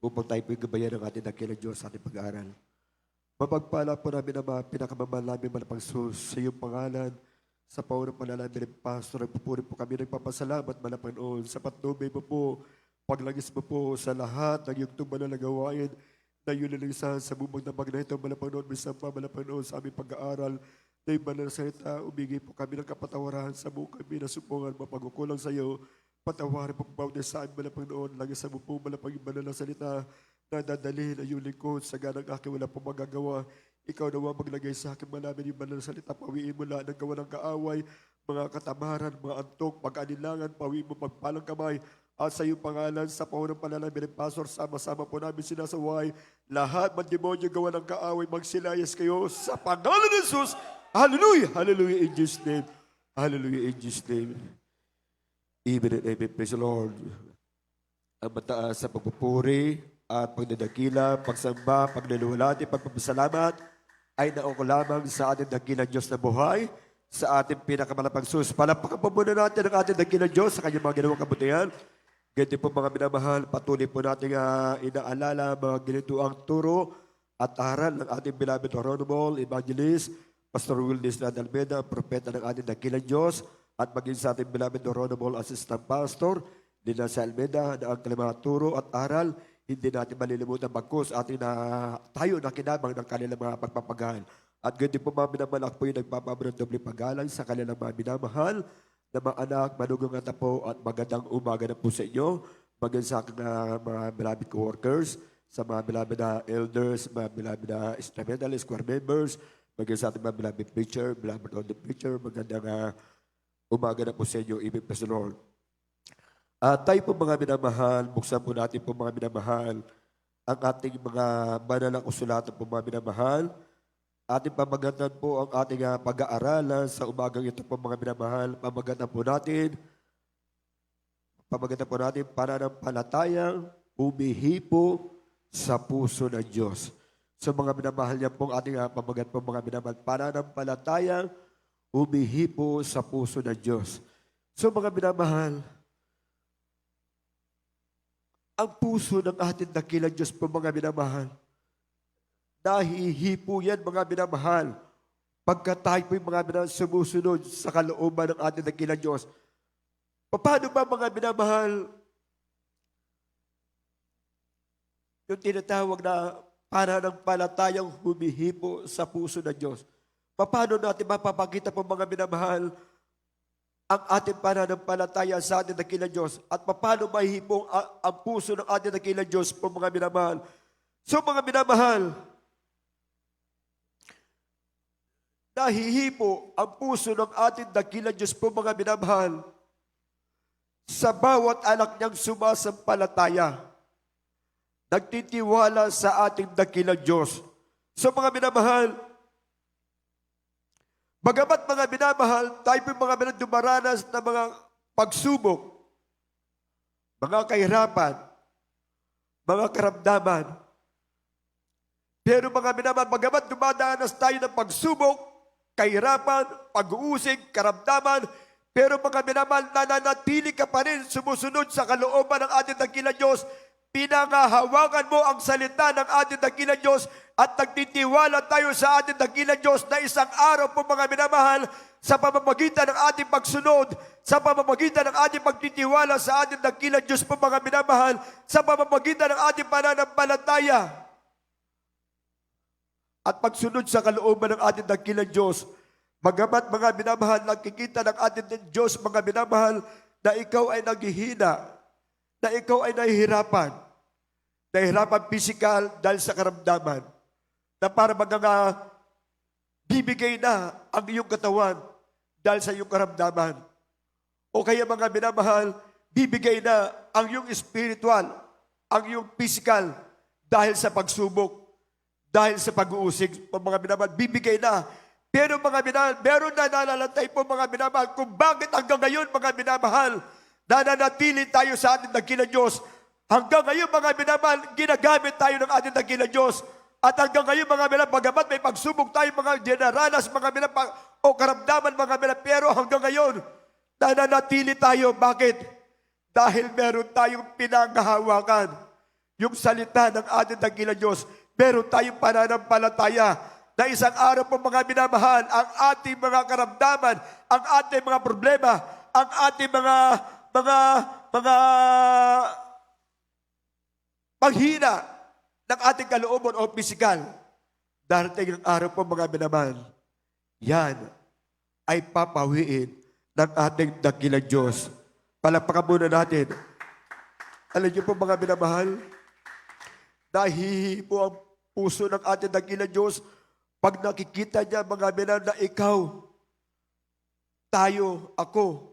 upang tayo po'y gabayan ng ating dakilang Diyos sa ating pag-aaral. Mapagpala po namin ang mga pinakamamahal namin malapagsus sa iyong pangalan, sa paunang panalangin ng Pastor. Nagpupuri po kami, nagpapasalamat Panginoon sa patnubay mo po, paglagis mo po sa lahat ng iyong tumbang na gawain na iyong nilisahan sa bubog na bagay na ito, Panginoon, minsan pa Panginoon sa aming pag-aaral na yung banal na salita, umigay po kami ng kapatawaran sa buong kami na supungan, mapagkukulang sa iyo. Patawarin po bawat sa amin, Panginoon, lagi sa mo po, malapag yung banal na salita na dadalhin ang iyong lingkod sa ganang aking wala pong magagawa. Ikaw nawa maglagay sa akin malamin yung banal na salita, pawiin mo lahat ng gawa ng kaaway, mga katamaran, mga antok, pag-anilangan, pawiin mo pagpalang kamay, at sa iyong pangalan, sa paunang panalangin ng Pastor, sama-sama po namin sinasaway, lahat ng demonyo gawa ng kaaway, magsilayas kayo sa pangalan ng Jesus. Hallelujah! Hallelujah in Jesus' name. Hallelujah in Jesus' name. Amen and amen. Praise the Lord. Ang mataas sa pagpupuri at pagdadakila, pagsamba, pagnaniwalati, pagpapasalamat ay naong lamang sa ating dakilang Diyos na buhay, sa ating pinakamalapang sus. Palapakan po muna natin ang ating dakilang Diyos sa kanyang mga ginawang kabutihan. Ganito po mga minamahal, patuloy po natin inaalala mga ginituang turo at aral ng ating beloved Honorable Evangelist, Pastor Wildes Almeida, propeta ng ating dakilang Diyos, at maging sa ating beloved Honorable Assistant Pastor, Lina sa Almeida, na ang kanilang turo at aral, hindi natin malilimutan bagkus atin na tayo nakinabang ng kanilang mga pagpapagalan. At ganyan po mga minamahal, ako po yung nagpapabot ng doble paggalang sa kanilang mga minamahal na mga anak, manugong at po at magandang umaga na po sa inyo. Magandang sa aking mga beloved co-workers, sa mga beloved na elders, mga beloved na instrumental, square members, magandang sa ating mga beloved preacher, beloved on the preacher, magandang umaga na po sa inyo, Ibig Praise the Lord. Tayo po mga minamahal, buksan po natin po mga minamahal ang ating mga banal na kasulatan po mga minamahal. Ating pamagatan po ang ating pag-aaralan sa umagang ito po mga minamahal. Pamagatan po natin pananampalatayang humihipo sa puso ng Diyos. So mga minamahal niya po ang ating pamagat po mga minamahal, pananampalatayang humihipo sa puso ng Diyos. So mga minamahal, ang puso ng ating dakilang Diyos po mga minamahal, nahihipo yan mga minamahal, pagka tayo po yung mga minamahal sumusunod sa kalooban ng ating dakilang Diyos. Paano ba mga minamahal, yung tinatawag na pananampalatayang humihipo sa puso ng Diyos? Paano natin mapapakita po mga minamahal ang ating pananampalataya sa ating dakilang Diyos at paano mahihipong ang puso ng ating dakilang Diyos po mga minamahal? So mga minamahal, nahihipo ang puso ng ating dakilang Diyos po mga minamahal sa bawat anak niyang sumasampalataya, nagtitiwala sa ating dakilang Diyos. So mga minamahal, bagamat mga minamahal, tayo po mga minamahal dumaranas na mga pagsubok, mga kahirapan, mga karamdaman. Pero mga minamahal, bagamat dumadanas tayo ng pagsubok, kahirapan, pag-uusig, karamdaman, pero mga minamahal, nananatili ka pa rin sumusunod sa kalooban ng ating dakilang Diyos. Pinangahawakan mo ang salita ng ating dakilang Diyos at nagtitiwala tayo sa ating dakilang Diyos na isang araw po mga minamahal sa pamamagitan ng ating pagsunod, sa pamamagitan ng ating pagtitiwala sa ating dakilang Diyos po mga minamahal, sa pamamagitan ng ating pananampalataya at pagsunod sa kalooban ng ating dakilang Diyos. Bagamat mga minamahal, nakikita ng ating Diyos mga minamahal na ikaw ay naghihina, na ikaw ay nahihirapan physical dahil sa karamdaman, na para bibigay na ang iyong katawan dahil sa iyong karamdaman. O kaya mga minamahal, bibigay na ang iyong spiritual, ang iyong physical dahil sa pagsubok, dahil sa pag-uusig. Mga minamahal, bibigay na. Pero mga minamahal, meron na nalalantay po mga minamahal kung bakit hanggang ngayon mga minamahal, nananatili tayo sa ating dakilang Diyos. Hanggang ngayon mga minamahal, ginagamit tayo ng ating dakilang Diyos. At hanggang ngayon mga minamahal, bagamat may pagsubok tayo mga dinaranas, mga minamahal, o karamdaman mga minamahal, pero hanggang ngayon, nananatili tayo. Bakit? Dahil meron tayong pinanghahawakan. yung salita ng ating dakilang Diyos. Meron tayong pananampalataya na isang araw po mga minamahal, ang ating mga karamdaman, ang ating mga problema, ang ating mga paghina ng ating kalooban o pisikal. Darating ang araw po mga minamahal, yan ay papawiin ng ating dakilang Diyos. Palakpakan muna natin. Alam niyo po mga minamahal, nahihipo ang puso ng ating dakilang Diyos pag nakikita niya mga minamahal na ikaw, tayo, ako,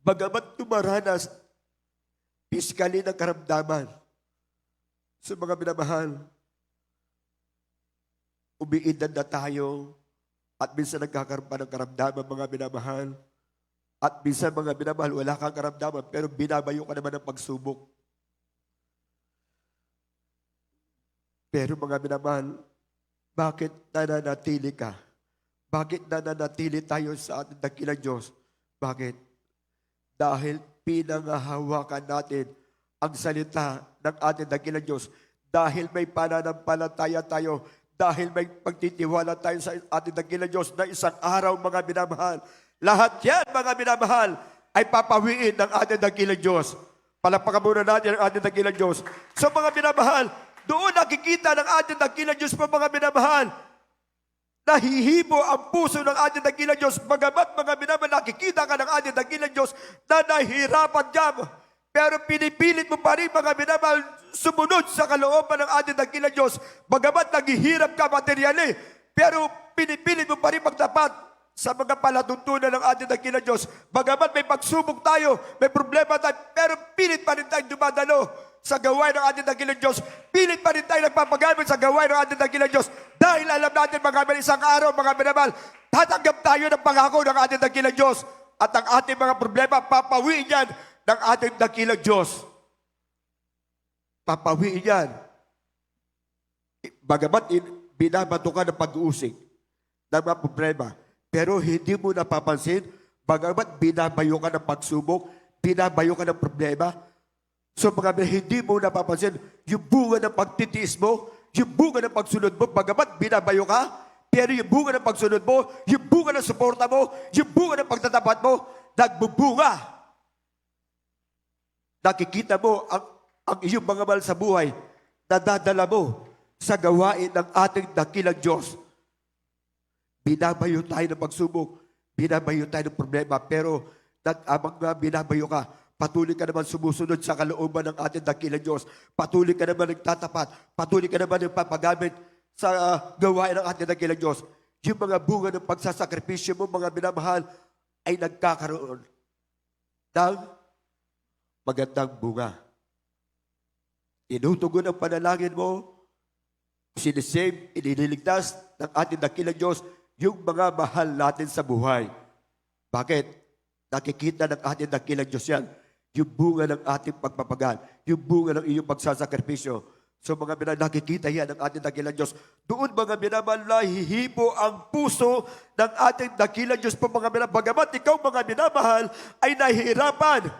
bagamat tumaranas piskali ng karamdaman. So mga minamahal, umiidad na tayo at minsan nagkakaroon pa ng karamdaman mga minamahal. At minsan mga minamahal, wala kang karamdaman pero binabayo ka naman ng pagsubok. Pero mga minamahal, bakit nananatili ka? Bakit nananatili tayo sa ating dakilang Diyos? Bakit? Dahil pinangahawakan natin ang salita ng ating dakilang Diyos. Dahil may pananampalataya tayo. Dahil may pagtitiwala tayo sa ating dakilang Diyos na isang araw mga minamahal. Lahat yan mga minamahal ay papawiin ng ating dakilang Diyos. Palakpakan muna natin ang ating dakilang Diyos. So mga minamahal, doon nakikita ng ating dakilang Diyos pa mga minamahal. Nahihibo ang puso ng ating dakilang Diyos. Bagamat mga minamahal, nakikita ka ng ating dakilang Diyos na nahihirapan dyan. Pero pinipilit mo pa rin mga minamahal sumunod sa kalooban ng ating dakilang Diyos. Bagamat naghihirap ka materyali, pero pinipilit mo pa rin magtapat sa mga palatuntunan ng ating dakilang Diyos. Bagamat may pagsubok tayo, may problema tayo, pero pilit pa rin tayong dumadalo sa gawain ng ating dakilang Diyos. Pilit pa rin tayo nagpapagamit sa gawain ng ating dakilang Diyos. Dahil alam natin mga isang araw, mga minamahal, tatanggap tayo ng pangako ng ating dakilang Diyos. At ang ating mga problema, papawiin yan ng ating dakilang Diyos. Papawiin yan. Bagamat binabato ka ng pag-uusig ng mga problema, pero hindi mo napapansin, bagamat binabayo ka ng pagsubok, binabayo ka ng problema. So mga hindi mo napapansin, yung bunga ng pagtitiis mo, yung bunga ng pagsunod mo, bagamat binabayo ka, pero yung bunga ng pagsunod mo, yung bunga ng suporta mo, yung bunga ng pagtatapat mo, nagbubunga. Nakikita mo ang iyong mga mahal sa buhay, nadadala mo sa gawain ng ating dakilang Diyos. Binabayo tayo ng pagsubok, binabayo tayo ng problema, pero abang nga binabayo ka, patuloy ka naman sumusunod sa kalooban ng ating dakilang Diyos. Patuloy ka naman nagtatapat, patuloy ka naman nagpapagamit sa gawain ng ating dakilang Diyos. Yung mga bunga ng pagsasakripisyo mo, mga minamahal, ay nagkakaroon ng magandang bunga. Tinutugon ang panalangin mo, sinisave, iniligtas ng ating dakilang Diyos yung mga mahal natin sa buhay. Bakit? Nakikita ng ating dakilang Diyos yan. Yung bunga ng ating pagpapagal, yung bunga ng iyong pagsasakripisyo. So mga minamahal, nakikita yan ng ating dakilang Diyos. Doon mga minamahal, nahihipo ang puso ng ating dakilang Diyos po mga minamahal. Bagamat ikaw mga minamahal ay nahihirapan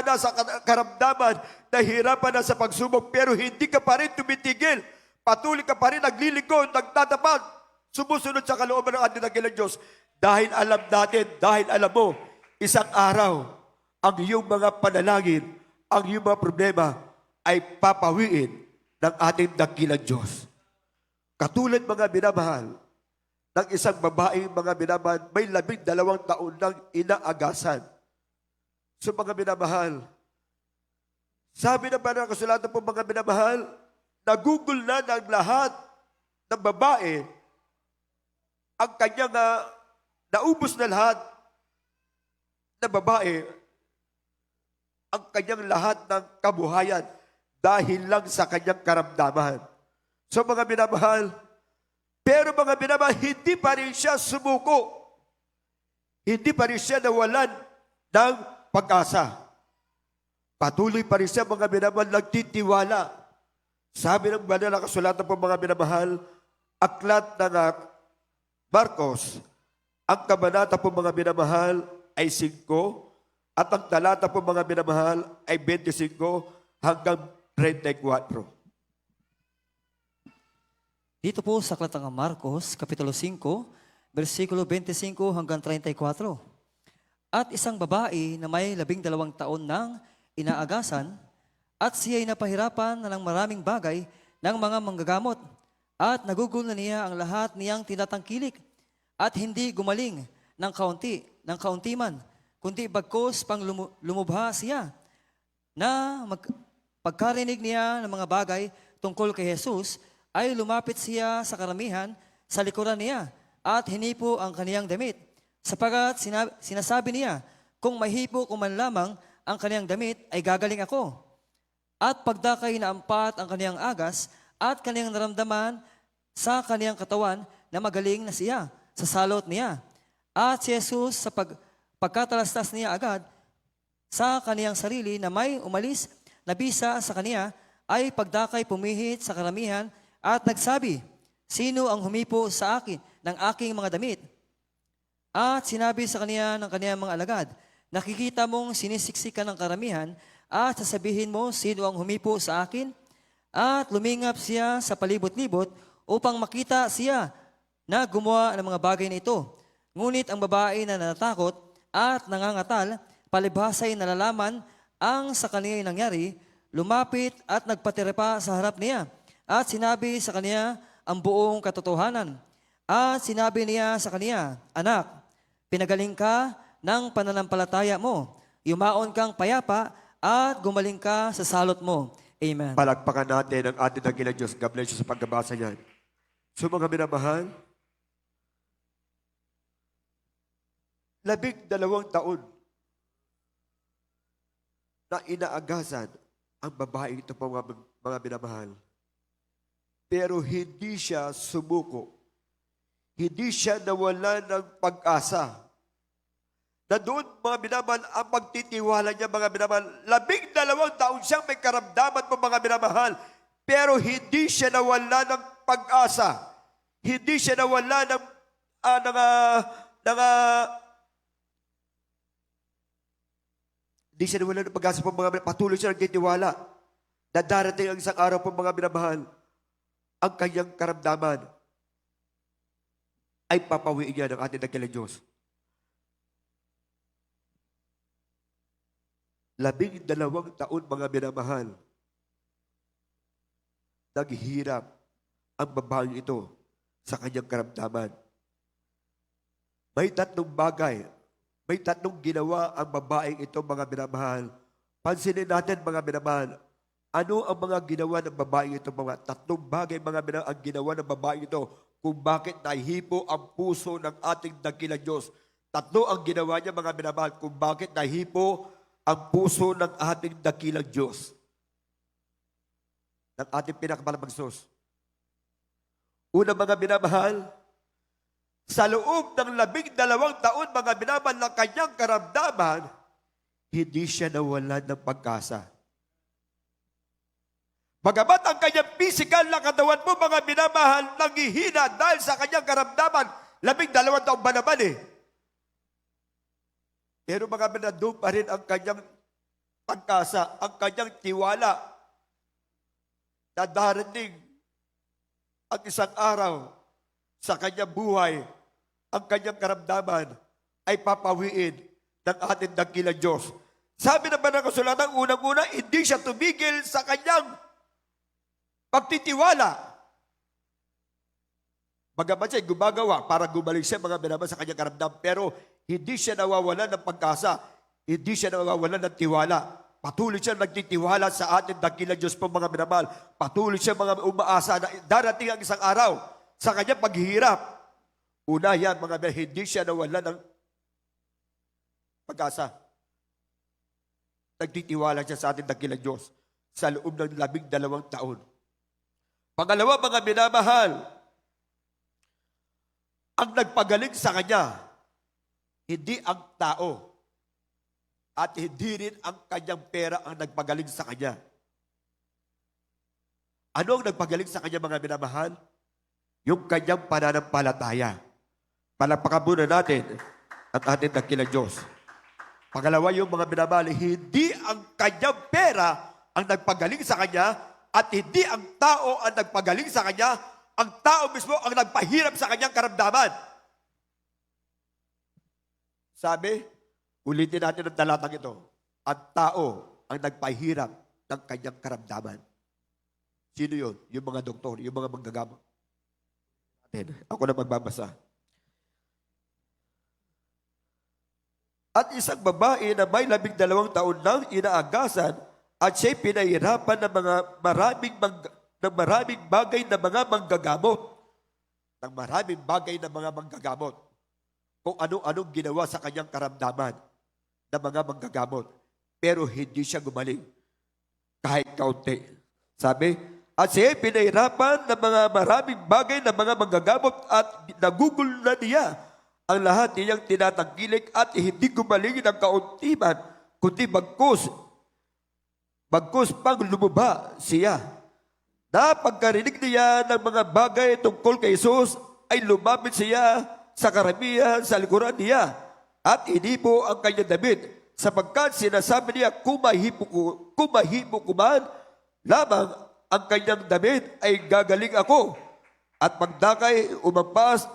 na sa karamdaman, nahihirapan na sa pagsubok, pero hindi ka pa rin tumitigil. Patuloy ka pa rin naglilingkod, nagtatapat, sumusunod sa kalooban ng ating dakilang Diyos. Dahil alam natin, dahil alam mo, isang araw, ang iyong mga panalangin, ang iyong mga problema, ay papawiin ng ating dakilang Diyos. Katulad mga minamahal, ng isang babaeng mga minamahal, may 12 taon nang inaagasan. So mga minamahal, sabi naman ng kasulatan po mga minamahal, nagugol na ng lahat ng babae ang kanyang naubos na lahat na babae ang kanyang lahat ng kabuhayan dahil lang sa kanyang karamdaman. So mga minamahal, pero mga minamahal, hindi pa rin siya sumuko. Hindi pa rin siya nawalan ng pag-asa. Patuloy pa rin siya mga minamahal nagtitiwala. Sabi ng banal na kasulatan po mga minamahal, aklat ng Marcos, ang kabanata po mga minamahal ay 5 at ang talata po mga minamahal ay 25 hanggang 34. Dito po sa Aklat ng Marcos, Kapitulo 5, versikulo 25 hanggang 34. At isang babae na may 12 taon nang inaagasan at siya'y napahirapan na ng maraming bagay ng mga manggagamot at nagugol na niya ang lahat niyang tinatangkilik at hindi gumaling ng kaunti man, kundi bagkos pang lumubha siya na pagkarinig niya ng mga bagay tungkol kay Jesus, ay lumapit siya sa karamihan sa likuran niya at hinipo ang kaniyang damit. Sapagat sinasabi niya, kung mahipo ko man lamang ang kaniyang damit, ay gagaling ako. At pagdakay na ampat ang kaniyang agas at kaniyang naramdaman sa kaniyang katawan na magaling na siya sa salot niya. At si Jesus sa pagkatalastas niya agad sa kaniyang sarili na may umalis na bisa sa kaniya, ay pagdakay pumihit sa karamihan at nagsabi, sino ang humipo sa akin ng aking mga damit? At sinabi sa kaniya ng kaniyang mga alagad, nakikita mong sinisiksikan ng karamihan at sasabihin mo sino ang humipo sa akin? At lumingap siya sa palibot-libot upang makita siya na gumawa ng mga bagay na ito. Ngunit ang babae na natatakot at nangangatal, palibhasay nalalaman ang sa kaniya nangyari, lumapit at nagpatira sa harap niya. At sinabi sa kaniya ang buong katotohanan. At sinabi niya sa kaniya, anak, pinagaling ka ng pananampalataya mo. Yumaon kang payapa at gumaling ka sa salot mo. Amen. Palakpakan natin ang ating dakilang Diyos. God bless you sa pagbabasa niyan. So mga minamahal, 12 taon na inaagasan ang babae ito po mga minamahal. Pero hindi siya sumuko. Hindi siya nawala ng pag-asa. Na doon, mga minamahal, ang pagtitiwala niya, mga minamahal, 12 taon siyang may karamdaman po, mga minamahal. Pero hindi siya nawala ng pag-asa. Hindi siya nawala ng hindi siya nawala ng pag-asa po, mga minamahal. Patuloy siya nagtitiwala. Na darating ang isang araw po, mga minamahal, ang kanyang karamdaman ay papawiin niya ng ating dakilang Diyos. 12 taon, mga minamahal, naghihirap ang babaeng ito sa kanyang karamdaman. May 3 bagay, may 3 ginawa ang babaeng ito, mga minamahal. Pansinin natin, mga minamahal, ano ang mga ginawa ng babaeng ito? Mga 3 bagay, mga minamahal, ang ginawa ng babaeng ito kung bakit nahihipo ang puso ng ating dakilang Diyos. 3 ang ginawa niya, mga minamahal, kung bakit nahihipo ang puso ng ating dakilang Diyos. Ng ating pinakamalabang Diyos. Una, mga minamahal, sa loob ng 12 taon, mga minamahal, ng kanyang karamdaman, hindi siya nawalan ng pag-asa. Bagamat ang kanyang physical na katawan mo, mga minamahal, nanghihina dahil sa kanyang karamdaman, 12 taon ba naman eh. Pero mga minamahal, pa rin ang kanyang pag-asa, ang kanyang tiwala na darating ang isang araw sa kanyang buhay, ang kanyang karamdaman ay papawiin ng ating dakilang Diyos. Sabi naman ng kasulatan, unang-una, hindi siya tumigil sa kanyang pagtitiwala. Bagamat siya gumagawa para gumaling siya, mga minamahal, sa kanyang karamdaman, pero hindi siya nawawalan ng pag-asa, hindi siya nawawalan ng tiwala. Patuloy siya nagtitiwala sa ating dakilang Diyos po, mga minamahal. Patuloy siya mga umaasa na darating ang isang araw sa kanyang paghihirap. Una yan, mga minamahal, hindi siya nawalan ng pag-asa. Nagtitiwala siya sa ating dakilang Diyos sa loob ng 12 taon. Pangalawa, mga minamahal, ang nagpagaling sa kanya, hindi ang tao at hindi rin ang kanyang pera ang nagpagaling sa kanya. Ano ang nagpagaling sa kanya, mga minamahal? Yung kanyang pananampalataya. Palakpakan muna natin ang ating dakilang Diyos. Pangalawa, yung mga minamahal, hindi ang kanyang pera ang nagpagaling sa kanya at hindi ang tao ang nagpagaling sa kanya, ang tao mismo ang nagpahirap sa kanyang karamdaman. Sabi, ulitin natin ang talatang ito. Ang tao ang nagpahirap ng kanyang karamdaman. Sino yun? Yung mga doktor, yung mga manggagamot. Ako na magbabasa. At isang babae na may 12 taon nang inaagasan at siya'y pinahirapan ng maraming bagay na mga manggagamot. Ng maraming bagay na mga manggagamot. Kung ano-anong ginawa sa kanyang karamdaman ng mga manggagamot. Pero hindi siya gumaling. Kahit kaunti. Sabi, at siya'y pinahirapan ng maraming bagay na mga manggagamot at nagugol na niya ang lahat niyang tinatangkilik at hindi gumaling ng kaunti man, kundi bagkus pang lumaba siya. Na pagkarinig niya ng mga bagay tungkol kay Jesus, ay lumapit siya sa karamihan sa likuran niya at inipo ang kanyang damit sapagkat sinasabi niya, kumahipo ko man lamang ang kanyang damit ay gagaling ako. At pagdakay umampas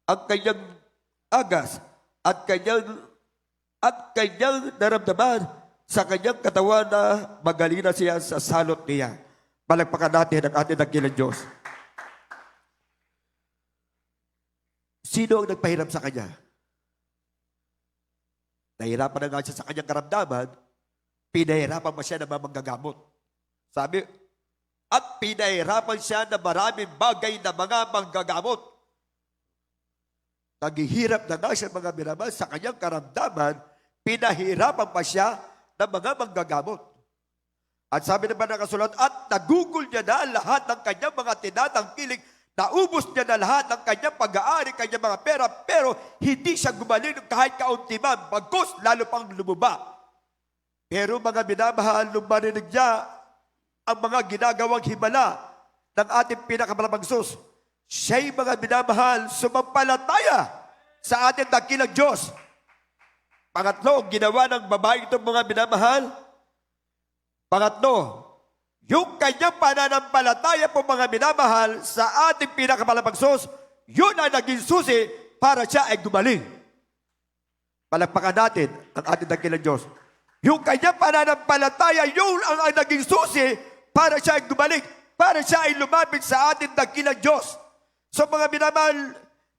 ang kanyang agas at kanyang naramdaman sa kanyang katawan na magaling na siya sa salot niya. Palagpakan natin ang ating dakilang Diyos. Sino ang nagpahirap sa kanya? Nahirapan na nga siya sa kanyang karamdaman, pinahirapan pa siya ng mga manggagamot. Sabi, at pinahirapan siya ng maraming bagay na mga manggagamot. Naghihirap na nga siya mga minamahal sa kanyang karamdaman, pinahirapan pa siya ng mga manggagamot. At sabi naman ng kasulat, at nagugol niya na lahat ng kanyang mga tinatangkilik, naubos niya na lahat ng kanyang pag-aari, kanyang mga pera, pero hindi siya gumaling kahit kaunti man, bagkus lalo pang lumaba. Pero mga minamahal, nung marinig niya ang mga ginagawang himala ng ating pinakamalabang Diyos, siya'y mga minamahal, sumampalataya sa ating dakilang Diyos. Pangatlo, ginawa ng babae itong mga minamahal. Pangatlo, yung kanyang pananampalataya po mga minamahal sa ating pinakamalabang Diyos, yun ang naging susi para siya ay gumaling. Palagpakan natin ang ating dakilang Diyos. Yung kanyang pananampalataya, yun ang naging susi para siya ay gumaling, para siya ay lumapit sa ating dakilang Diyos. So mga minamahal,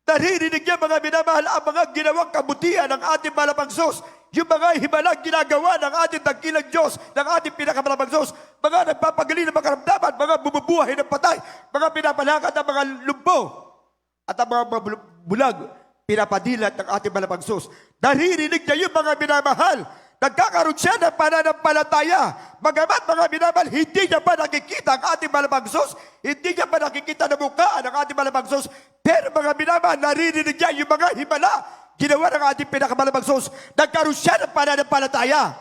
naririnig niya mga minamahal ang mga ginawang kabutihan ng ating malabang Diyos. Yung mga himalang ginagawa ng ating dakilang Diyos, ng ating pinakamalabang Diyos, mga nagpapagaling ng mga karamdaman, mga bumubuhay ng patay, mga pinapalakad ng mga lumbo, at ang mga bulag, pinapadilat ng ating malabang Diyos. Naririnig niya yung mga minamahal. Nagkakaroon siya ng pananampalataya. Bagamat mga minamahal, hindi niya pa nakikita ang ating malabang Diyos, hindi niya pa nakikita na mukha ng ating malabang Diyos, pero mga minamahal, naririnig niya yung mga himala ginawa ng ating pinakamalabang Diyos. Nagkaroon siya ng pananampalataya.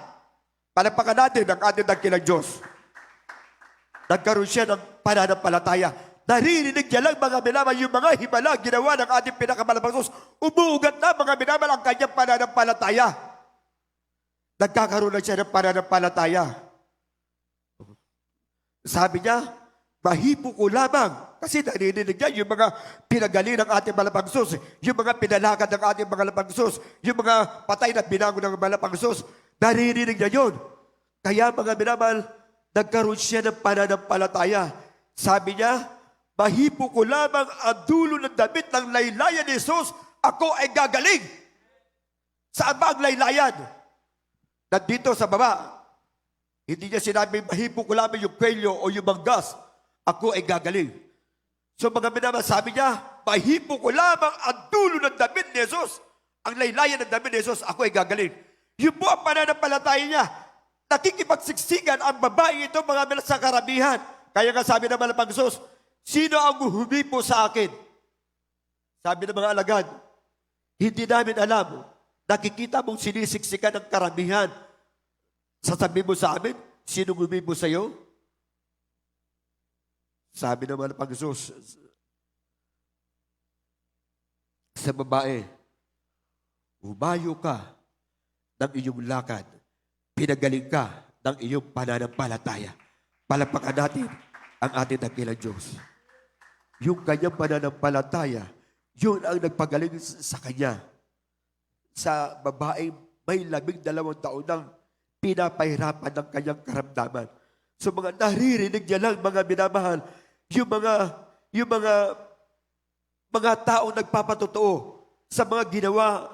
Palagpakan natin ang ating dakilang Diyos. Nagkaroon siya ng pananampalataya. Naririnig niya lang mga minamahal yung mga himala ginawa ng ating pinakamalabang Diyos. Umuugat na mga minamahal ang kanyang pananampalataya. Nagkakaroon na siya ng pananampalataya. Sabi niya, mahipo ko lamang. Kasi naririnig niya yung mga pinagaling ng ating malabang Diyos, yung mga pinalakad ng ating mga malabang Diyos, yung mga patay na binago ng malabang Diyos. Naririnig niya yun. Kaya mga minamahal, nagkaroon siya ng pananampalataya. Sabi niya, mahipo ko lamang ang dulo ng damit ng laylayan ni Jesus, ako ay gagaling. Saan ba ang laylayan? Nandito sa baba. Hindi niya sinabing mahipo ko lamang yung kwelyo o yung manggas. Ako ay gagaling. So mga minamahal, sabi niya, mahipo ko lamang ang dulo ng damit ni Jesus. Ang laylayan ng damit ni Jesus, ako ay gagaling. Yun po ang pananampalataya niya. Nakikipagsiksikan ang babae ito mga minamahal sa karamihan. Kaya nga sabi ng malabang Jesus, sino ang humipo sa akin? Sabi ng mga alagad, hindi namin alam. Nakikita mong sinisiksikan ng karamihan. Sasabi mo sa amin, sino humipo sa iyo? Sabi naman ng Panginoon sa babae, umayo ka ng iyong lakad pinagaling ka ng iyong pananampalataya. Palapakan natin ang ating dakilang Diyos. Yung kanyang pananampalataya, yun ang nagpagaling sa kanya. Sa babaeng may 12 taon nang pinapahirapan ng kanyang karamdaman. So mga naririnig niya lang, mga minamahal, yung mga taong nagpapatotoo sa mga ginawa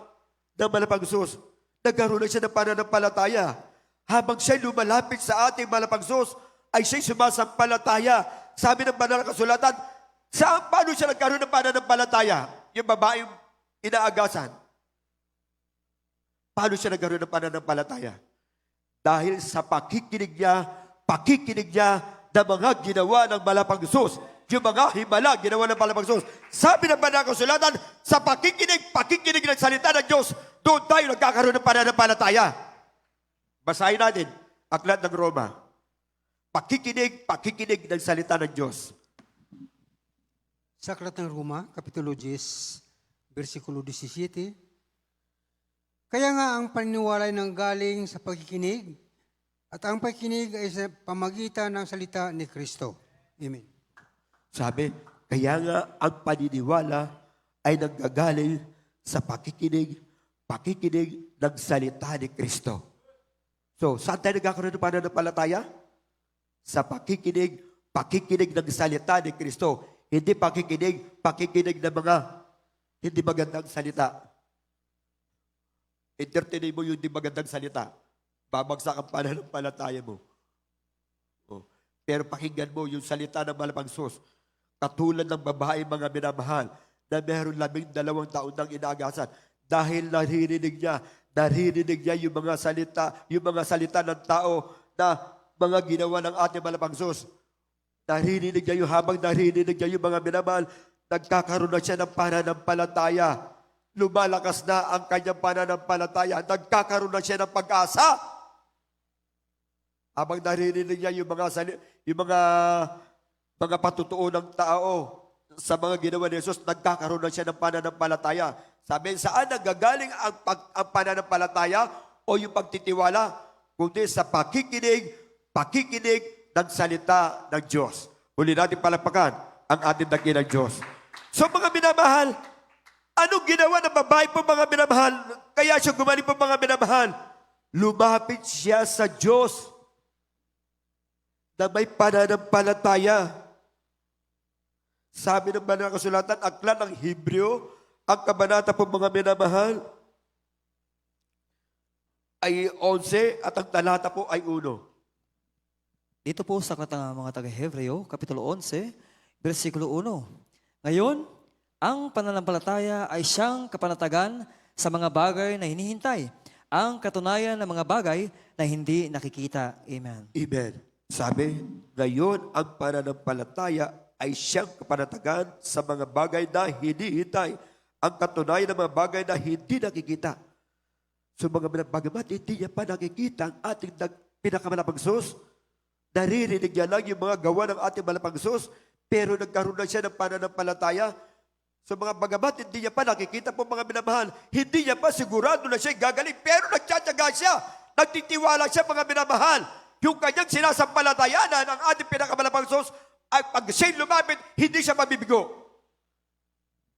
ng Malapagsos. Nagkaroon na siya ng pananampalataya. Habang siya'y lumalapit sa ating Malapagsos, ay siya'y sumasampalataya. Sabi ng banal na kasulatan, paano siya nagkaroon ng pananampalataya? Yung babaeng inaagasan. Paano siya nagkaroon ng pananampalataya? Dahil sa pakikinig niya ng mga ginawa ng Malapagsos. Yung mga himala, ginawa ng Malapagsos. Sabi ng banal na kasulatan, sa pakikinig ng salita ng Diyos, doon tayo nagkakaroon ng pananampalataya. Basahin natin, Aklat ng Roma. Pakikinig ng salita ng Diyos. Sa Aklat ng Roma, Kapitulo 10, versikulo 17, kaya nga ang paniniwala ay nanggaling sa pagkikinig, at ang pagkikinig ay sa pamagitan ng salita ni Kristo. Amen. Sabi, kaya nga ang paniniwala ay nanggagaling sa pakikinig ng salita ni Kristo. So, saan tayo nagkakaroon ng pananampalataya? Sa pakikinig ng salita ni Kristo. Hindi pakikinig ng mga hindi magandang salita. Entertainin mo yung hindi magandang salita. Babagsak ang pananampalataya mo. Oh. Pero pakinggan mo yung salita ng Malapagsos. Katulad ng babae mga minamahal na meron 12 taon nang inaagasan. Dahil naririnig niya yung mga salita ng tao na mga ginawa ng ating Malapagsos. Naririnig niya habang naririnig niya yung mga minamahal, nagkakaroon na siya ng pananampalataya. Lumalakas na ang kanyang pananampalataya. Nagkakaroon na siya ng pag-asa. Habang naririnig niya yung mga patutuo ng tao sa mga ginawa ni Jesus, nagkakaroon na siya ng pananampalataya. Sabi, saan nagagaling ang pananampalataya o yung pagtitiwala? Kundi sa pakikinig ng salita ng Diyos. Huli natin palapakan ang ating dakilang Diyos. So mga minamahal, anong ginawa ng babae po mga minamahal? Kaya siya gumaling po mga minamahal. Lumapit siya sa Diyos na may pananampalataya. Sabi ng banal na kasulatan, Aklat ng Hebreo, ang kabanata po mga minamahal ay 11 at ang talata po ay 1. Dito po sa Aklat ng mga taga-Hebreo, Kapitulo 11, versikulo 1. Ngayon, ang pananampalataya ay siyang kapanatagan sa mga bagay na hinihintay, ang katunayan ng mga bagay na hindi nakikita. Amen. Amen. Sabi, ngayon ang pananampalataya ay siyang kapanatagan sa mga bagay na hinihintay, ang katunayan ng mga bagay na hindi nakikita. So mga bagamat hindi niya pa nakikita ang ating pinakamalapagsos, naririnig niya lang yung mga gawa ng ating malapagsos, pero nagkaroon na siya ng pananampalataya. So mga bagamat hindi niya pa nakikita po mga minamahal, hindi niya pa sigurado na siya gagaling, pero nagtsatsaga siya, nagtitiwala siya mga minamahal. Yung kanyang sinasampalatayanan ng ating pinakamalapagsos, ay pag siya'y lumapit, hindi siya mabibigo.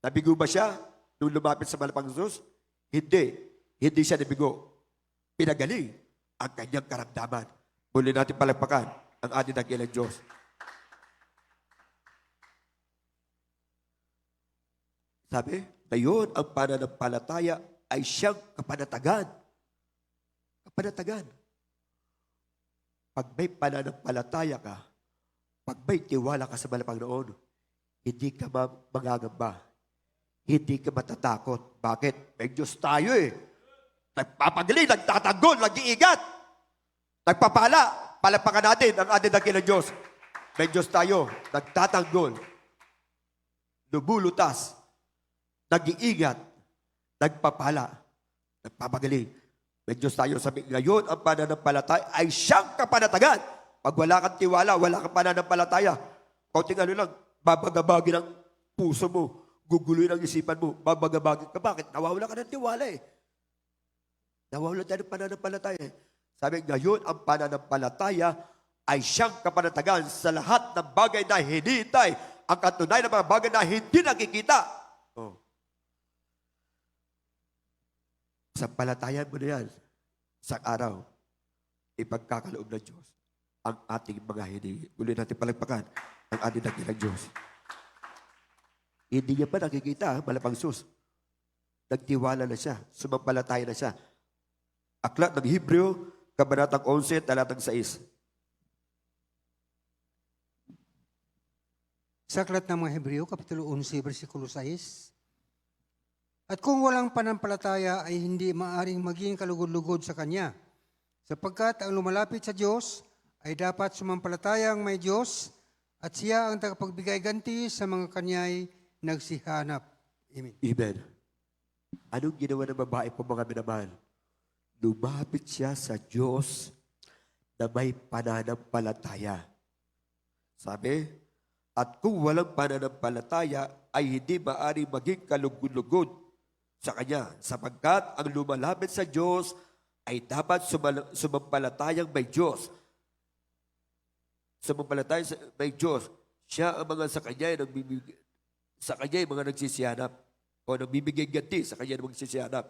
Nabigo ba siya nung lumapit sa malapagsos? Hindi siya nabigo. Pinagaling ang kanyang karamdaman. Muli natin palagpakan ang ating dakilang Diyos. Sabi, ngayon ang pananampalataya ay siyang kapanatagan. Kapanatagan. Pag may pananampalataya ka, pag may tiwala ka sa Panginoon, hindi ka mangangamba. Hindi ka matatakot. Bakit? May Diyos tayo eh. Nagpapagaling, nagtatanggol, nag-iingat. Nagpapala. Palapakan natin ang ating dakilang Diyos. May Diyos tayo, nagtatanggol, lumulutas, nag-iingat, nagpapala, nagpapagaling. May Diyos tayo. Sabi, ngayon ang pananampalataya ay siyang kapanatagan. Pag wala kang tiwala, wala kang pananampalataya, kaunting lang, babagabagin ang puso mo, guguluhin ang isipan mo, babagabagin ka. Bakit? Nawawala ka ng tiwala eh. Nawawala tayo ng pananampalataya eh. Sabi, ngayon ang pananampalataya ay siyang kapanatagan sa lahat ng bagay na hinihintay, ang katunay ng mga bagay na hindi nakikita. Oh. Sa palatayan mo na yan, sa araw, ipagkakaloob ng Diyos ang ating mga hinihingi. Uli natin palagpakan ang ating dakilang Diyos. Hindi niya pa nakikita, malapang sus. Nagtiwala na siya, sumampalataya na siya. Aklat ng Hebreo, Kabanatang 11, talatang 6. Sa aklat ng mga Hebreo, Kapitulo 11, versikulo 6. At kung walang panampalataya ay hindi maaring maging kalugod-lugod sa Kanya, sapagkat ang lumalapit sa Diyos ay dapat sumampalatayang may Diyos at siya ang tagapagbigay ganti sa mga Kanya'y nagsihanap. Amen. Amen. Anong ginawa ng babae po mga minamahal? Lumapit siya sa Diyos na may pananampalataya. Sabi, at kung walang pananampalataya ay hindi maaring maging kalugod-lugod sa Kanya, sapagkat ang lumalapit sa Diyos ay dapat sumampalatayang may Diyos. Sumampalatayang may Diyos. Siya ang mga sa Kanya ay sa Kanya ay mga nagsisihanap o nagbibigay ganti sa Kanya ng magsisihanap.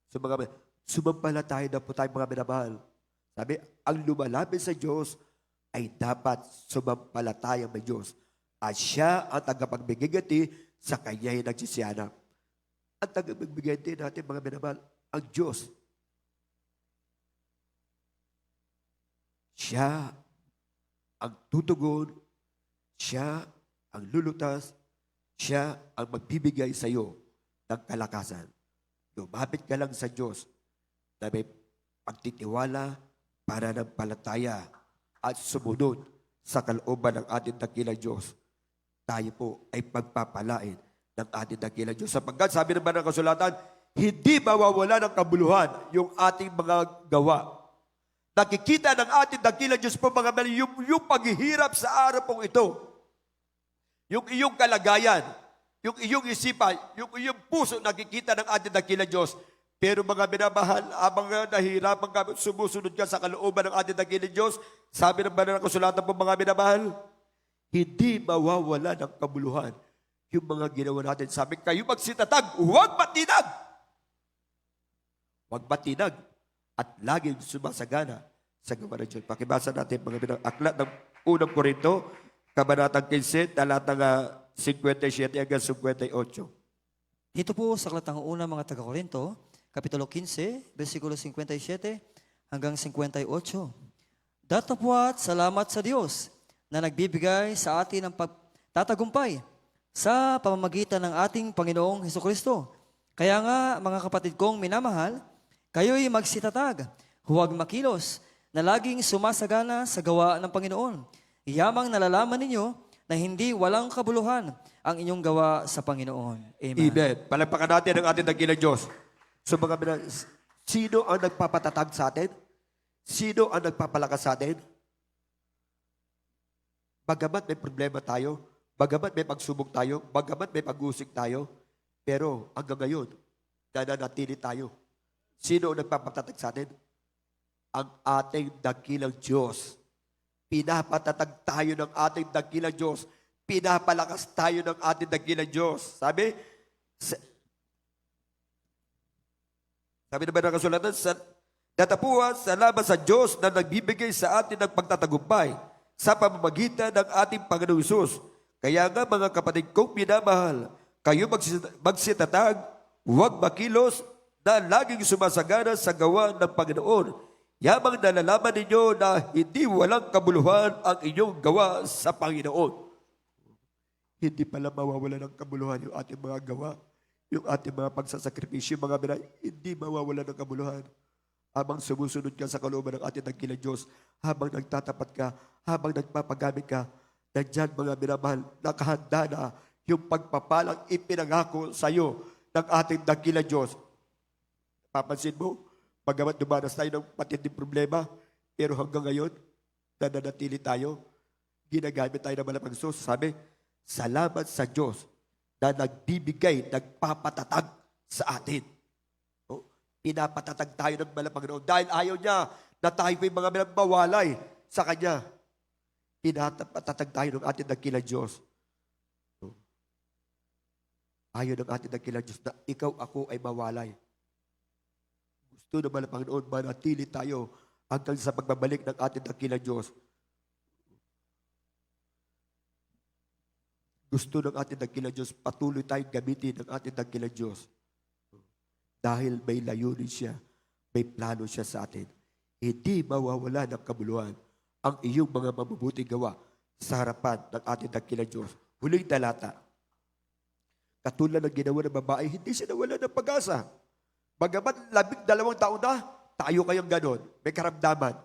So mga sumampalataya na po tayo mga minamahal. Sabi, ang lumalapit sa Diyos ay dapat sumampalatayang may Diyos. At siya ang tagapagbigay ganti sa Kanya ay nagsisihanap. Ang tagapagbigay ganti natin mga minamahal, ang Diyos. Siya ang tutugon, siya ang lulutas, siya ang magbibigay sa iyo ng kalakasan. Lumapit ka lang sa Diyos na may pagtitiwala, pananampalataya at sumunod sa kalooban ng ating dakilang Diyos. Tayo po ay pagpapalain ng ating dakilang Diyos. Sapagkat sabi naman ng kasulatan, hindi mawawala ng kabuluhan yung ating mga gawa. Nakikita ng ating dakilang Diyos po mga mali, yung paghihirap sa araw pong ito. Yung iyong kalagayan, yung iyong isipan, yung iyong puso nakikita ng ating dakilang Diyos. Pero mga minamahal, abang nahihirapan ka, sumusunod ka sa kalooban ng ating dakilang Diyos, sabi ng banal na kasulatan po mga minamahal, hindi mawawala ng kabuluhan yung mga ginawa natin. Sabi, kayo magsitatag, huwag matinag! Huwag matinag at laging sumasagana sa gawa ng Diyos. Pakibasa natin mga aklat ng unang Korinto, Kabanatang 15, talatang 57 hanggang 58. Dito po sa aklat ng unang mga taga-Korinto, Kapitulo 15, versikulo 57 hanggang 58. Datapwat salamat sa Diyos na nagbibigay sa atin ng pagtatagumpay sa pamamagitan ng ating Panginoong Hesukristo. Kaya nga, mga kapatid kong minamahal, kayo'y magsitatag, huwag makilos, na laging sumasagana sa gawa ng Panginoon. Iyamang nalalaman ninyo na hindi walang kabuluhan ang inyong gawa sa Panginoon. Amen. Amen. Palagpakan natin ang ating dakilang Diyos. So mga sino ang nagpapatatag sa atin? Sino ang nagpapalakas sa atin? Bagamat may problema tayo, bagamat may pagsubok tayo, bagamat may pag-usik tayo, pero hanggang ngayon, nananatili tayo. Sino ang nagpapatatag sa atin? Ang ating dakilang Diyos. Pinapatatag tayo ng ating dakilang Diyos. Pinapalakas tayo ng ating dakilang Diyos. Sabi naman ng kasulatan, datapuan, salamat sa Diyos na nagbibigay sa atin ng pagtatagumpay sa pamamagitan ng ating Panginoong Hesus. Kaya nga mga kapatid kong minamahal, kayo magsitatag, huwag makilos, na laging sumasagana sa gawa ng Panginoon. Yamang nalalaman ninyo na hindi walang kabuluhan ang inyong gawa sa Panginoon. Hindi pala mawawala ng kabuluhan yung ating mga gawa, yung ating mga pagsasakripisyo, mga binay, hindi mawawala ng kabuluhan. Habang sumusunod ka sa kalooban ng ating dakilang Diyos, habang nagtatapat ka, habang nagpapagamit ka, nandyan mga minamahal, nakahanda na yung pagpapalang ipinangako sa iyo ng ating dakilang Diyos. Papansin mo, pagamat dumanas tayo ng matinding problema, pero hanggang ngayon, nananatili tayo, ginagamit tayo ng malapang sus. Sabi, salamat sa Diyos na nagbibigay, nagpapatatag sa atin. Pinapatatag tayo ng malapang Panginoon dahil ayaw niya na tayo may mga minabawalay sa Kanya. Pinatatag tayo ng ating dakilang Diyos. Ayaw ng ating dakilang Diyos na ikaw, ako ay mawalay. Gusto naman ng Panginoon, manatili tayo hanggang sa pagbabalik ng ating dakilang Diyos. Gusto ng ating dakilang Diyos, patuloy tayong gamitin ng ating dakilang Diyos. Dahil may layunin siya, may plano siya sa atin. Hindi mawawala ng kabuluhan ang iyong mga mabubuting gawa sa harapan ng ating dakilang Diyos. Huling talata. Katulad ng ginawa ng babae, hindi siya nawala ng pag-asa. Bagamat 12 taon na, tayo kayong ganon. May karamdaman.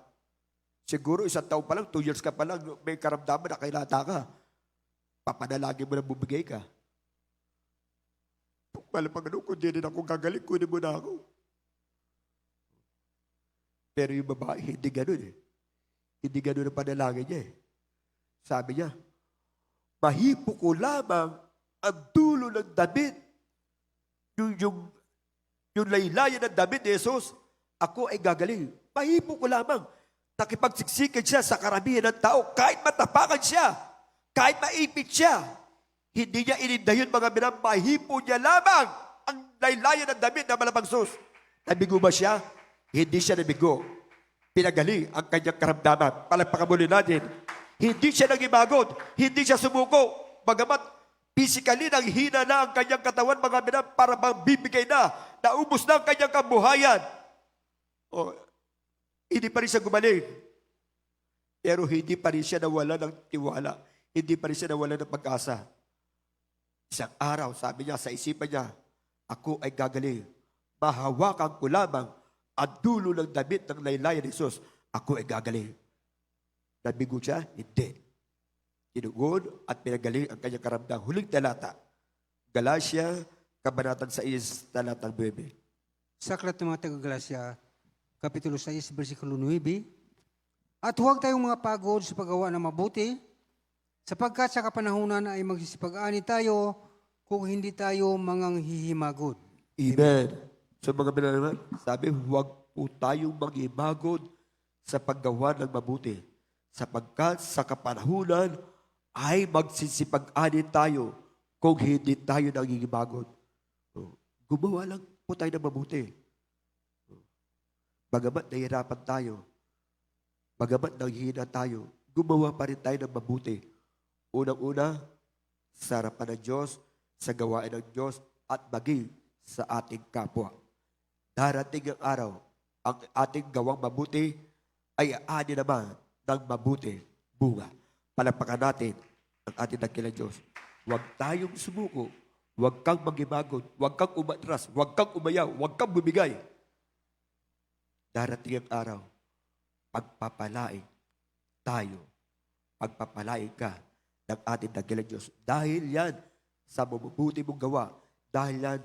Siguro 1 taon pa lang, 2 years ka pa lang, may karamdaman na kailata ka. Papanalangin mo na bumigay ka. Pagpala Panginoon, kung di rin ako gagaling, kunin mo na ako. Pero yung babae, hindi ganon eh. Hindi ganun ang panalangin niya eh. Sabi niya, mahipo ko lamang ang dulo ng damit. Yung laylayan ng damit ni Jesus, ako ay gagaling. Mahipo ko lamang. Nakipagsiksikan siya sa karamihan ng tao. Kahit matapakan siya, kahit maipit siya, hindi niya inindayon mga binang, mahipo niya lamang ang laylayan ng damit na malamang sus. Nabigo ba siya? Hindi siya nabigo. Pinagaling ang kanyang karamdaman. Palagpakan muli natin. Hindi siya nagibagod. Hindi siya sumuko. Bagamat physically nanghina na ang kanyang katawan, mga binang, para bang bibigay na. Naubos na ang kanyang kabuhayan. O, hindi pa rin siya gumaling. Pero hindi pa rin siya nawala ng tiwala. Hindi pa rin siya nawala ng pag-asa. Isang araw, sabi niya sa isipan niya, ako ay gagaling. Mahawakan ko lamang at dulo ng damit ng laylayan ni Jesus, ako ay gagaling. Nabigo siya? Hindi. Tinugod at pinagaling ang kanyang karamdang. Huling talata. Galatia, Kabanatang 6, talatang 9. Sa aklat ng mga taga-Galacia, Kapitulo 6, versikulo 9, at huwag tayong mga pagod sa paggawa ng mabuti, sapagkat sa kapanahunan ay magsisipag-ani tayo kung hindi tayo manganghihimagod. Amen. So mga binanaman, sabi, huwag po tayong mag-ibagod sa paggawa ng mabuti, sapagkat sa kapanahunan ay magsisipag-ani tayo kung hindi tayo nangingibagod. Gumawa lang po tayo ng mabuti. Bagamat nahihirapan tayo, bagamat nanghihina tayo, gumawa pa rin tayo ng mabuti. Unang-una, sa harapan ng Diyos, sa gawain ng Diyos, at maging sa ating kapwa. Darating ang araw, ang ating gawang mabuti ay aani naman ng mabuti bunga. Palakpakan natin ang ating dakilang Diyos. Huwag tayong sumuko, huwag kang magibagod, huwag kang umatras, huwag kang umayaw, huwag kang bumigay. Darating ang araw, pagpapalain tayo, pagpapalain ka ng ating dakilang Diyos. Dahil yan sa mabubuti mong gawa, dahil yan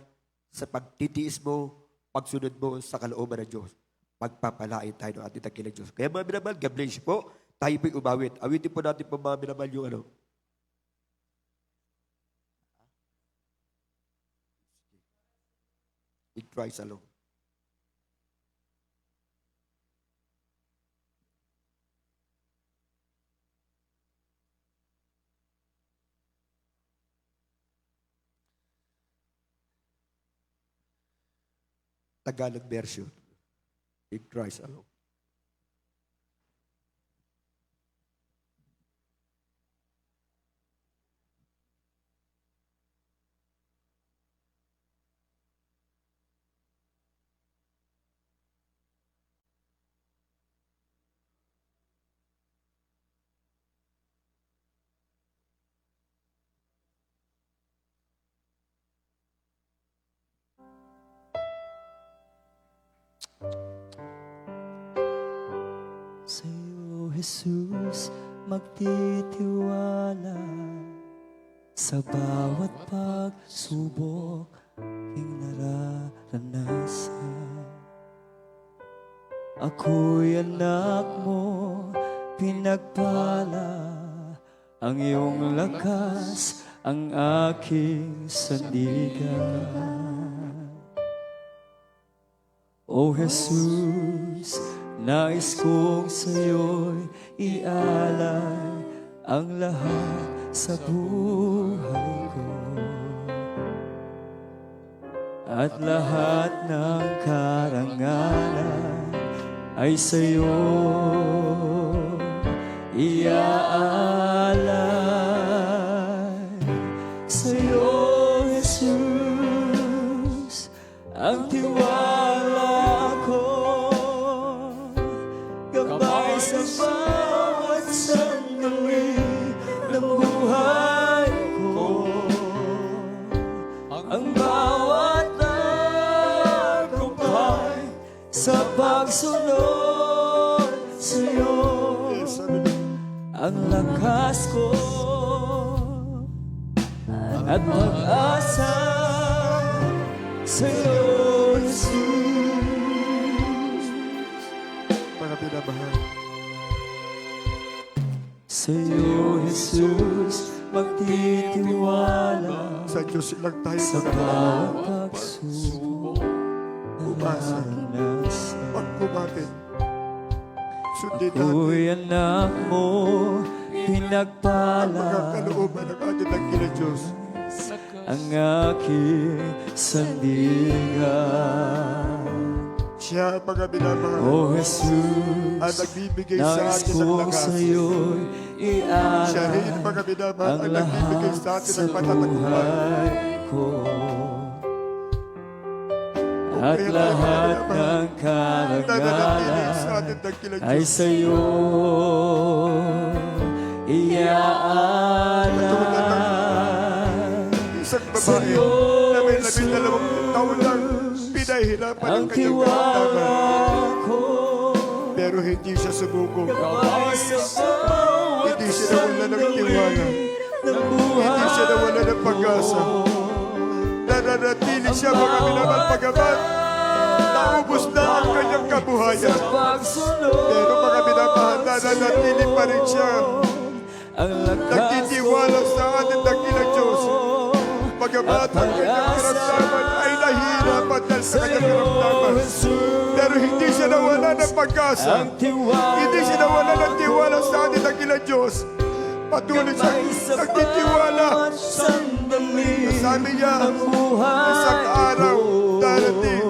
sa pagtitiis mo, pagsunod mo sa kalooban ng Diyos, pagpapalain tayo ng ating dakilang Diyos. Kaya mga minamahal, God bless you po. Tayo po'y umawit. Awitin po natin po mga minamahal yung ano. In Christ alone. Tagalog version. In Christ alone. Sa'yo, Jesus, magtitiwala sa bawat pagsubok aking nararanasan. Ako'y anak mo, pinagpala, ang iyong lakas, ang aking sandigan. O Jesus, Nais kong sa'yo'y ialay ang lahat sa buhay ko. At lahat ng karangalan ay sa'yo iaalay. Sa'yo, Jesus, ang tiwala ko, gabay sa bawat sandali ng buhay ko. Ang bawat tagumpay sa pagsunod sa'yo, ang lakas ko at pag-asa sa'yo, Jesus. Mga pinamahal, Sa'yo, Jesus, magtitiwala sa Diyos lang tayo sa mananalig. bawat pagsubok na Umasa. naranasan. Pag kumapit, sundin natin Ako'y anak mo, pinagpala mga kalooban ng ating dakilang Diyos. ang aking sandigan. Siya, mga minamahal, O Jesus, ang nagbibigay sa nais atin ng ko lakas. sa'yo'y Siya rin, ialay mga minamahal, ang ang nagbibigay lahat sa atin sa ng patatagumpay. buhay ko. At lahat ng Nananatili sa karangalan ating dakilang ay Diyos. sa'yo iaalay. Isang babae Sa'yo, na may 12 taon lang pinahirapan ang Ang kanyang tiwala karamdaman. ko, Pero hindi siya sumuko. gabay sa bawat Hindi siya nawala ng tiwala. ng buhay Hindi siya nawala ng pag-asa. Nananatili siya, mga minamahal, pagamat naubos na ang kanyang kabuhayan. pagsunod. Pero mga minamahal, nananatili pa rin siya. Ang lakas Nagtitiwala sa ating dakilang Diyos. Pagamat ang kanyang karamdaman ay nahihirapan dahil sa kanyang karamdaman. Pero hindi siya nawala ng pag-asa. ang tiwala. Hindi siya nawala ng tiwala sa ating dakilang Diyos. Patuloy siya nagtitiwala. Sandali Sabi niya, ang buhay isang araw darating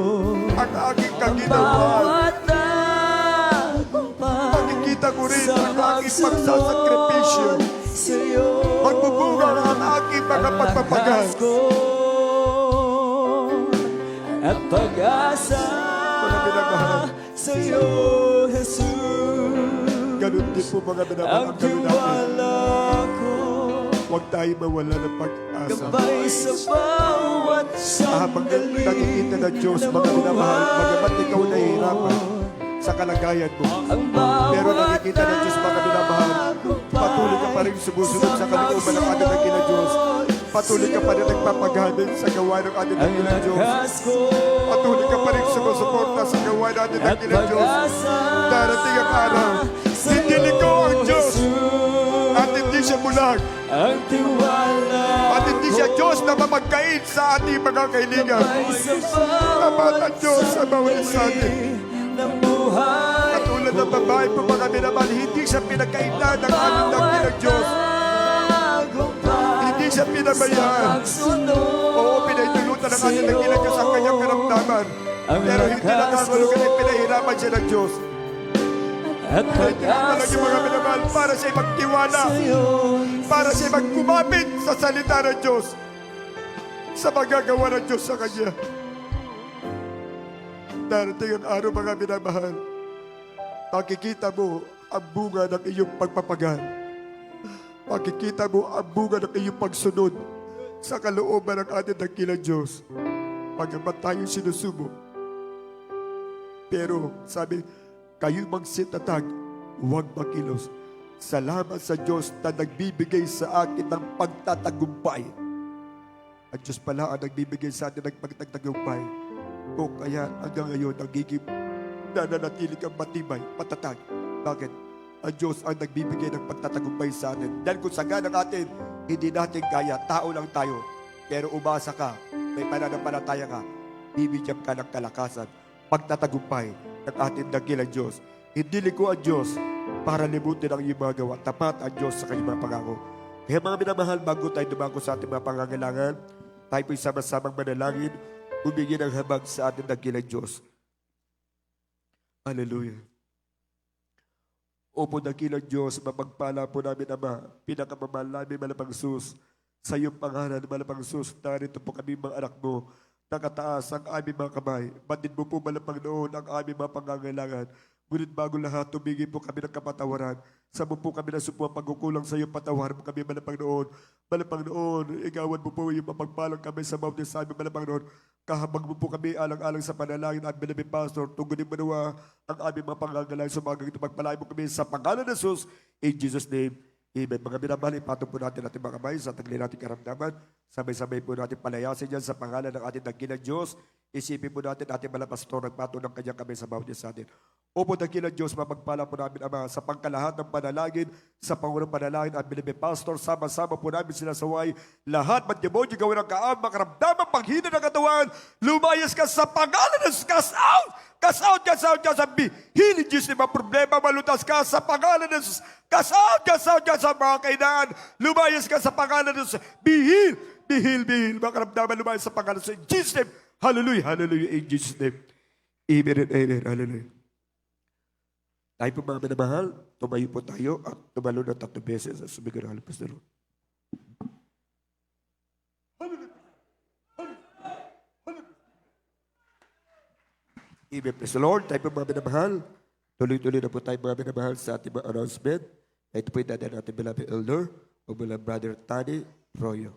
ang aking kaginawaan. bawat tagumpay Makikita ko rin sa ang aking pagsasakripisyo. sa'yo. Magbubunga ang aking mga pagpapagal. Lakas ko at pag-asa Mga minamahal, sa'yo, Jesus. ganun din po mga minamahal Ang ang gawin natin. tiwala ko, Huwag tayo mawala ng pag-asa. gabay sa bawat Habang sandali nakikita ng Diyos, ng mga minamahal, buhay bagamat ikaw ko. nahihirapan sa kalagayan mo. Ang bawat Pero nakikita ng Diyos, mga minamahal, patuloy ka pa rin sumusunod sa kalooban ng ating dakilang Diyos. Patuloy ka pa rin nagpapagamit sa gawa ng ating ang dakilang Diyos. lakas ko Patuloy ka pa rin sumusuporta sa gawa ng ating at dakilang Diyos. pag-asa Darating ang araw, hindi ikaw ang Diyos at hindi siya bulag. ang tiwala At hindi siya Diyos na mamagkain sa ating mga kaibigan. ay sa Dapat ang Diyos sa bawat isa atin. ng buhay Katulad ng babae po mga minamahal, hindi siya pinagkainan ng ating dakilang Diyos. Hindi siya pinabayaan. Oo, pinaitulutan ng ating dakilang Diyos ang kanyang karamdaman. Pero hindi nakakulugan ay pinahirapan siya ng Diyos. at Kaya talaga yung mga minamahal para siya magtiwala, para siya magkumapit sa salita ng Diyos, sa magagawa ng Diyos sa kanya. Darating ang araw mga minamahal, makikita mo ang bunga ng iyong pagpapagal. Makikita mo ang bunga ng iyong pagsunod sa kalooban ng ating dakilang Diyos. Pagkamat tayo sinusubok. Pero sabi, kayo magsitatag, huwag makilos. Salamat sa Diyos na nagbibigay sa akin ng pagtatagumpay. Ang Diyos pala ang nagbibigay sa atin ng pagtatagumpay. Kung kaya hanggang ngayon, nagiging nananatili kang matibay, matatag. Bakit? Ang Diyos ang nagbibigay ng pagtatagumpay sa atin. Dahil kung saga ng atin, hindi natin kaya, tao lang tayo. Pero umasa ka, may pananampalataya ka, bibigyan ka ng kalakasan, pagtatagumpay ng ating dakilang Diyos. Hindi liko ang Diyos para limutin ang iyong mga gawa. Tapat ang Diyos sa kanyang mga pangako. Kaya mga minamahal, bago tayo dumako sa ating mga pangangailangan, tayo po'y sama-samang manalangin, humingi ng habag sa ating dakilang Diyos. Hallelujah. Opo, dakilang Diyos, mapagpala po namin, Ama, pinakamamahal namin, Malapang Sus, sa iyong pangalan, Malapang Sus, narito po kami mga anak mo, nakataas ang aming mga kamay, batid mo po, Malapang Noon, ang aming mga pangangailangan. Ngunit bago lahat, tumingin po kami ng kapatawaran. Sa mo po kami nasupuang pagkukulang sa iyo, patawaran mo kami, Malapang Noon. Malapang Noon, igawan mo po yung mapagpalang kami sa mountain sa aming, Malapang Noon. Kahabag mo po kami alang-alang sa panalangin, aming Malapang Pastor. Tugunin mo nawa ang aming mga pangangailangan sa mga ganito. Pagpalain mo kami sa pangalan ng Jesus. In Jesus' name, amen. Mga minamahal, ipatong po natin ating mga kamay sa tagli nating karamdaman. Sabay-sabay po natin palayasin yan sa pangalan ng ating dakilang Diyos. Isipin po natin ating mga pastor nagpatong ng kanyang kamay sa bawat isa sa atin. Opo, dakilang Diyos, mapagpala po namin, Ama, sa pangkalahat ng panalangin, sa pangunang panalangin at binibig pastor, sama-sama po namin sinasaway. Lahat, magdemonyo, gawin ang kaam, makaramdaman, paghina ng katawan, lumayas ka sa pangalan ng cast out! Cast out, cast out, cast out. Bihilin Diyos ni mga problema, malutas ka sa pangalan ng Jesus. Cast out, cast out, cast out, mga kainaan. Lumayas ka sa pangalan ng Jesus. Bihil, bihil, bihil, makaramdaman, lumayas sa pangalan ng Jesus. In Jesus' name, hallelujah, hallelujah, in Jesus' name. Amen and amen, hallelujah. Tayo po mga minamahal, tumayo po tayo at tumalo na 3 beses sa sumigaw ng Pastor. Amen, praise the Lord. Tayo po mga minamahal, tuloy-tuloy na po tayo mga minamahal sa ating mga announcement. Ito po yung dadaan natin beloved elder o beloved brother Tani Royo.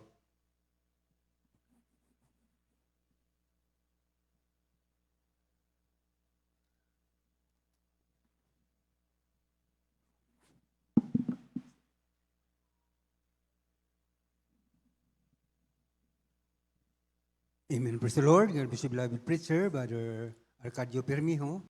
Amen. Praise the Lord. God bless you, beloved preacher, Brother Arcadio Permijo.